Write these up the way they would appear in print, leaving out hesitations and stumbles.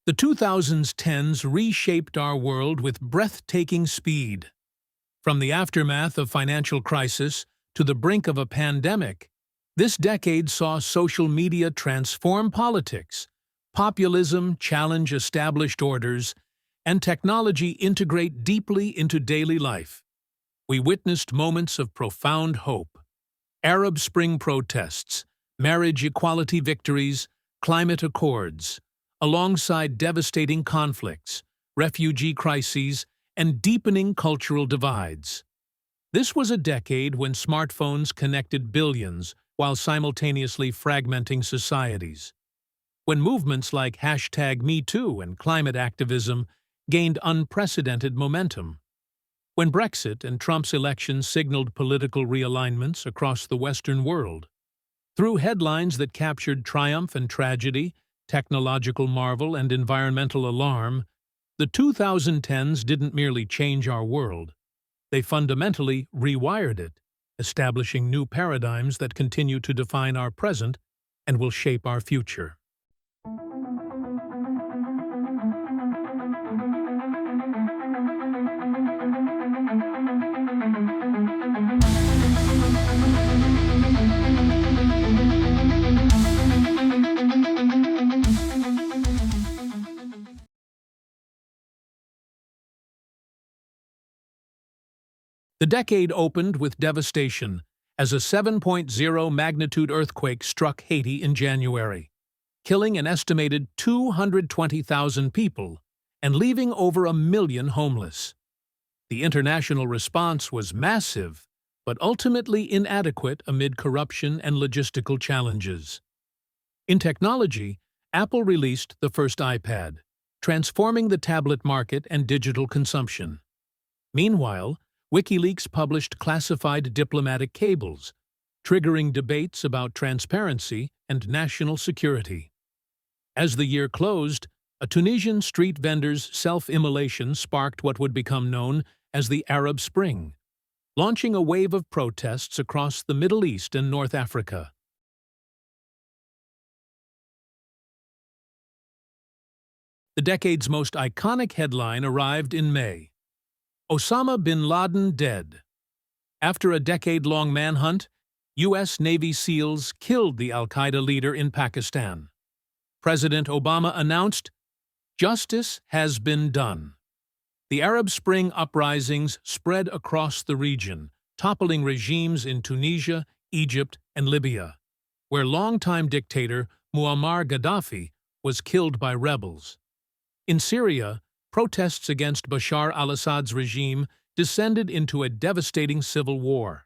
The 2010s reshaped our world with breathtaking speed. From the aftermath of financial crisis to the brink of a pandemic, this decade saw social media transform politics, populism challenge established orders, and technology integrate deeply into daily life. We witnessed moments of profound hope. Arab Spring protests, marriage equality victories, climate accords, alongside devastating conflicts, refugee crises, and deepening cultural divides. This was a decade when smartphones connected billions while simultaneously fragmenting societies. When movements like #MeToo and climate activism gained unprecedented momentum. When Brexit and Trump's election signaled political realignments across the Western world. Through headlines that captured triumph and tragedy, technological marvel and environmental alarm, the 2010s didn't merely change our world. They fundamentally rewired it, establishing new paradigms that continue to define our present and will shape our future. The decade opened with devastation as a 7.0 magnitude earthquake struck Haiti in January, killing an estimated 220,000 people and leaving over 1 million homeless. The international response was massive, but ultimately inadequate amid corruption and logistical challenges. In technology, Apple released the first iPad, transforming the tablet market and digital consumption. Meanwhile, WikiLeaks published classified diplomatic cables, triggering debates about transparency and national security. As the year closed, a Tunisian street vendor's self-immolation sparked what would become known as the Arab Spring, launching a wave of protests across the Middle East and North Africa. The decade's most iconic headline arrived in May. Osama bin Laden dead. After a decade-long manhunt, U.S. Navy SEALs killed the al-Qaeda leader in Pakistan. President Obama announced, "Justice has been done." The Arab Spring uprisings spread across the region, toppling regimes in Tunisia, Egypt, and Libya, where longtime dictator Muammar Gaddafi was killed by rebels. In Syria, protests against Bashar al-Assad's regime descended into a devastating civil war.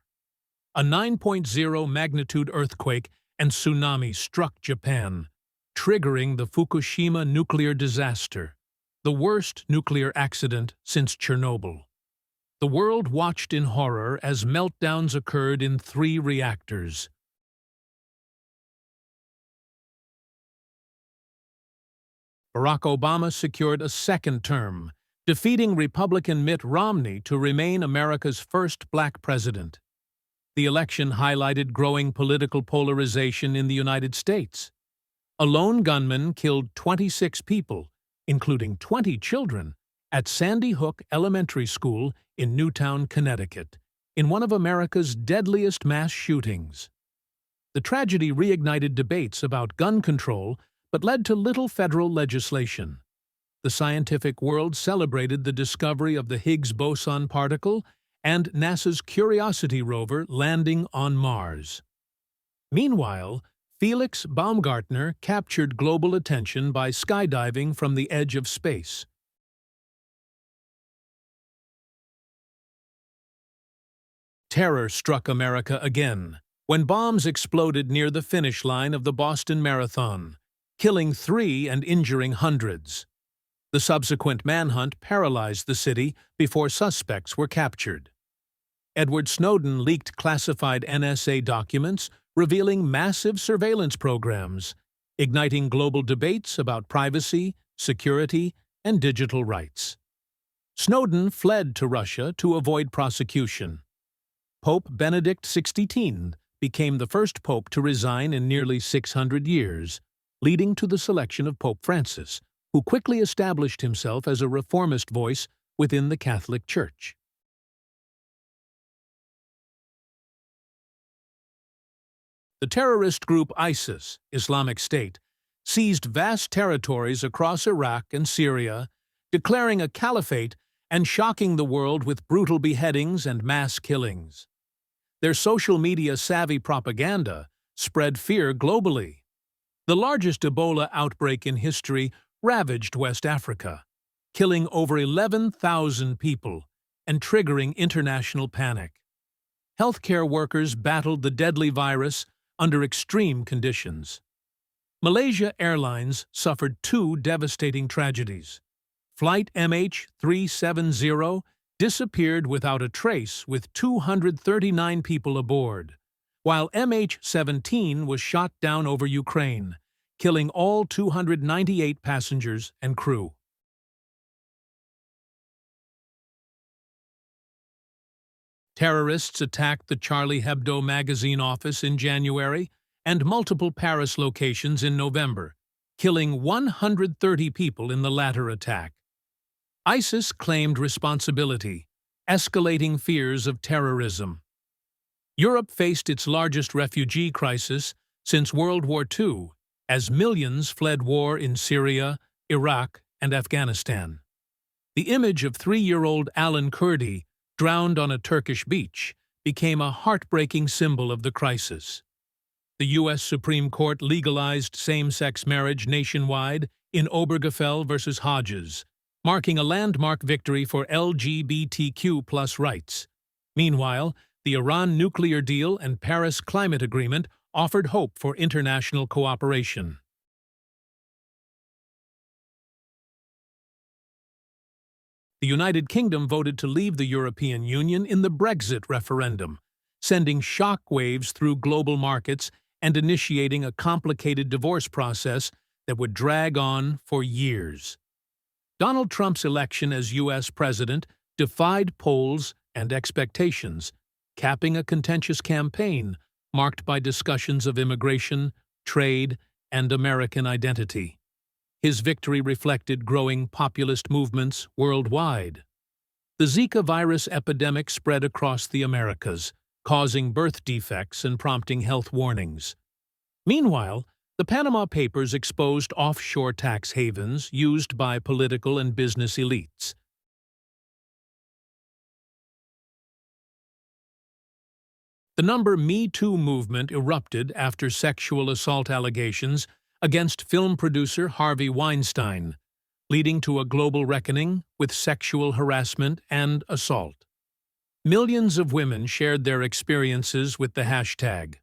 A 9.0 magnitude earthquake and tsunami struck Japan, triggering the Fukushima nuclear disaster, the worst nuclear accident since Chernobyl. The world watched in horror as meltdowns occurred in 3 reactors. Barack Obama secured a second term, defeating Republican Mitt Romney to remain America's first black president. The election highlighted growing political polarization in the United States. A lone gunman killed 26 people, including 20 children, at Sandy Hook Elementary School in Newtown, Connecticut, in one of America's deadliest mass shootings. The tragedy reignited debates about gun control but led to little federal legislation. The scientific world celebrated the discovery of the Higgs boson particle and NASA's Curiosity rover landing on Mars. Meanwhile, Felix Baumgartner captured global attention by skydiving from the edge of space. Terror struck America again when bombs exploded near the finish line of the Boston Marathon, killing 3 and injuring hundreds. The subsequent manhunt paralyzed the city before suspects were captured. Edward Snowden leaked classified NSA documents revealing massive surveillance programs, igniting global debates about privacy, security, and digital rights. Snowden fled to Russia to avoid prosecution. Pope Benedict XVI became the first pope to resign in nearly 600 years, leading to the selection of Pope Francis, who quickly established himself as a reformist voice within the Catholic Church. The terrorist group ISIS, Islamic State, seized vast territories across Iraq and Syria, declaring a caliphate and shocking the world with brutal beheadings and mass killings. Their social media-savvy propaganda spread fear globally. The largest Ebola outbreak in history ravaged West Africa, killing over 11,000 people and triggering international panic. Healthcare workers battled the deadly virus under extreme conditions. Malaysia Airlines suffered two devastating tragedies. Flight MH370 disappeared without a trace with 239 people aboard, while MH17 was shot down over Ukraine, killing all 298 passengers and crew. Terrorists attacked the Charlie Hebdo magazine office in January and multiple Paris locations in November, killing 130 people in the latter attack. ISIS claimed responsibility, escalating fears of terrorism. Europe faced its largest refugee crisis since World War II, as millions fled war in Syria, Iraq, and Afghanistan. The image of 3-year-old Alan Kurdi, drowned on a Turkish beach, became a heartbreaking symbol of the crisis. The U.S. Supreme Court legalized same-sex marriage nationwide in Obergefell v. Hodges, marking a landmark victory for LGBTQ+ rights. Meanwhile, the Iran nuclear deal and Paris Climate Agreement offered hope for international cooperation. The United Kingdom voted to leave the European Union in the Brexit referendum, sending shock waves through global markets and initiating a complicated divorce process that would drag on for years. Donald Trump's election as U.S. president defied polls and expectations, capping a contentious campaign marked by discussions of immigration, trade, and American identity. His victory reflected growing populist movements worldwide. The Zika virus epidemic spread across the Americas, causing birth defects and prompting health warnings. Meanwhile, the Panama Papers exposed offshore tax havens used by political and business elites. The Me Too movement erupted after sexual assault allegations against film producer Harvey Weinstein, leading to a global reckoning with sexual harassment and assault. Millions of women shared their experiences with the hashtag.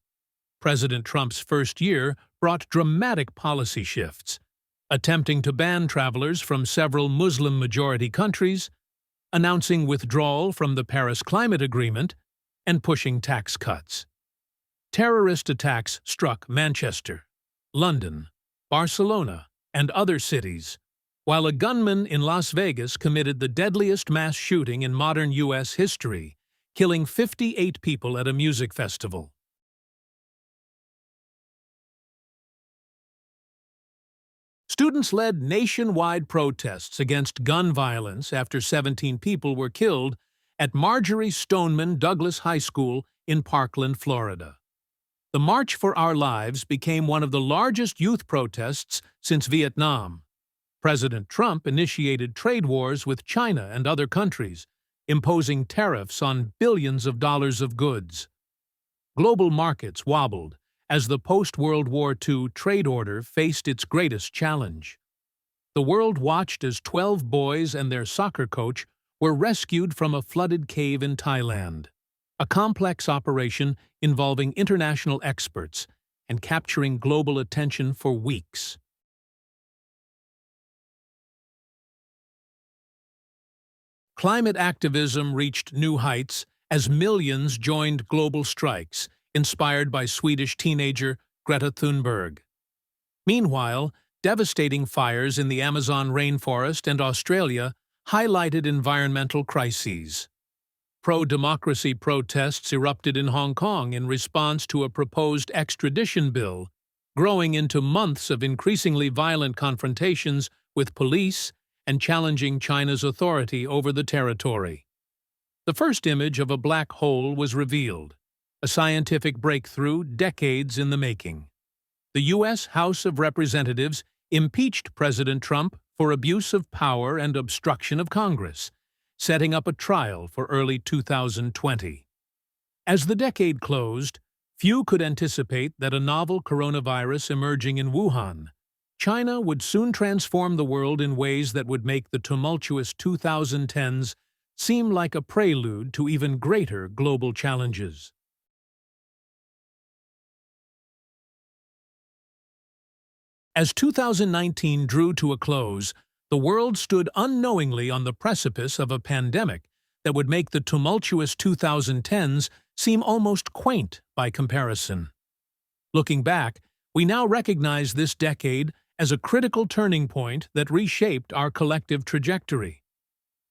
President Trump's first year brought dramatic policy shifts, attempting to ban travelers from several Muslim-majority countries, announcing withdrawal from the Paris Climate Agreement, and pushing tax cuts. Terrorist attacks struck Manchester, London, Barcelona, and other cities, while a gunman in Las Vegas committed the deadliest mass shooting in modern U.S. history, killing 58 people at a music festival. Students led nationwide protests against gun violence after 17 people were killed at Marjory Stoneman Douglas High School in Parkland, Florida. The March for Our Lives became one of the largest youth protests since Vietnam. President Trump initiated trade wars with China and other countries, imposing tariffs on billions of dollars of goods. Global markets wobbled as the post-World War II trade order faced its greatest challenge. The world watched as 12 boys and their soccer coach were rescued from a flooded cave in Thailand, a complex operation involving international experts and capturing global attention for weeks. Climate activism reached new heights as millions joined global strikes, inspired by Swedish teenager Greta Thunberg. Meanwhile, devastating fires in the Amazon rainforest and Australia highlighted environmental crises. Pro-democracy protests erupted in Hong Kong in response to a proposed extradition bill, growing into months of increasingly violent confrontations with police and challenging China's authority over the territory. The first image of a black hole was revealed, a scientific breakthrough decades in the making. The U.S. House of Representatives impeached President Trump for abuse of power and obstruction of Congress, setting up a trial for early 2020. As the decade closed, few could anticipate that a novel coronavirus emerging in Wuhan, China, would soon transform the world in ways that would make the tumultuous 2010s seem like a prelude to even greater global challenges. As 2019 drew to a close, the world stood unknowingly on the precipice of a pandemic that would make the tumultuous 2010s seem almost quaint by comparison. Looking back, we now recognize this decade as a critical turning point that reshaped our collective trajectory.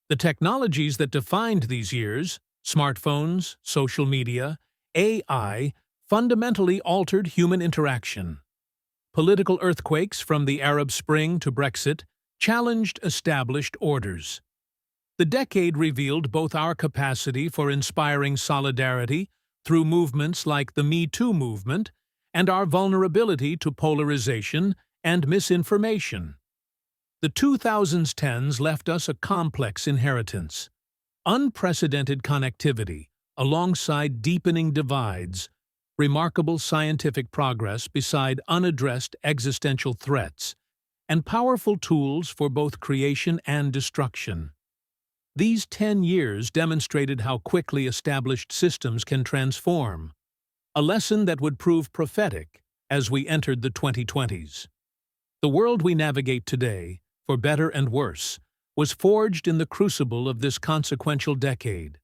The technologies that defined these years, smartphones, social media, AI, fundamentally altered human interaction. Political earthquakes from the Arab Spring to Brexit challenged established orders. The decade revealed both our capacity for inspiring solidarity through movements like the Me Too movement and our vulnerability to polarization and misinformation. The 2010s left us a complex inheritance. Unprecedented connectivity, alongside deepening divides, remarkable scientific progress beside unaddressed existential threats, and powerful tools for both creation and destruction. These 10 years demonstrated how quickly established systems can transform, a lesson that would prove prophetic as we entered the 2020s. The world we navigate today, for better and worse, was forged in the crucible of this consequential decade.